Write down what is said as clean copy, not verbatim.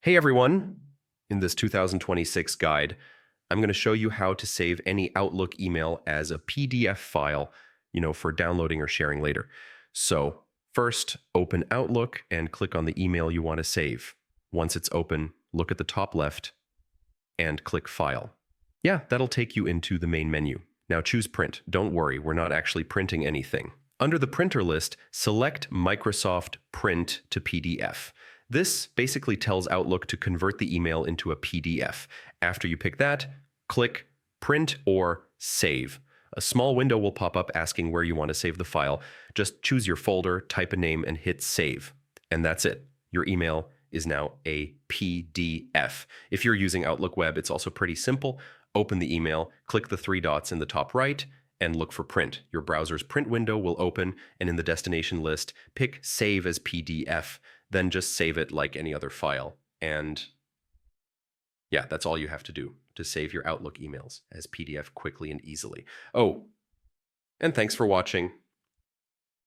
Hey everyone! In this 2026 guide, I'm going to show you how to save any Outlook email as a PDF file, for downloading or sharing later. So, first, open Outlook and click on the email you want to save. Once it's open, look at the top left and click File. Yeah, that'll take you into the main menu. Now choose Print. Don't worry, we're not actually printing anything. Under the printer list, select Microsoft Print to PDF. This basically tells Outlook to convert the email into a PDF. After you pick that, click Print or Save. A small window will pop up asking where you want to save the file. Just choose your folder, type a name, and hit Save. And that's it. Your email is now a PDF. If you're using Outlook Web, it's also pretty simple. Open the email, click the three dots in the top right, and look for Print. Your browser's print window will open, and in the destination list, pick Save as PDF. Then just save it like any other file. And yeah, that's all you have to do to save your Outlook emails as PDF quickly and easily. Oh, and thanks for watching.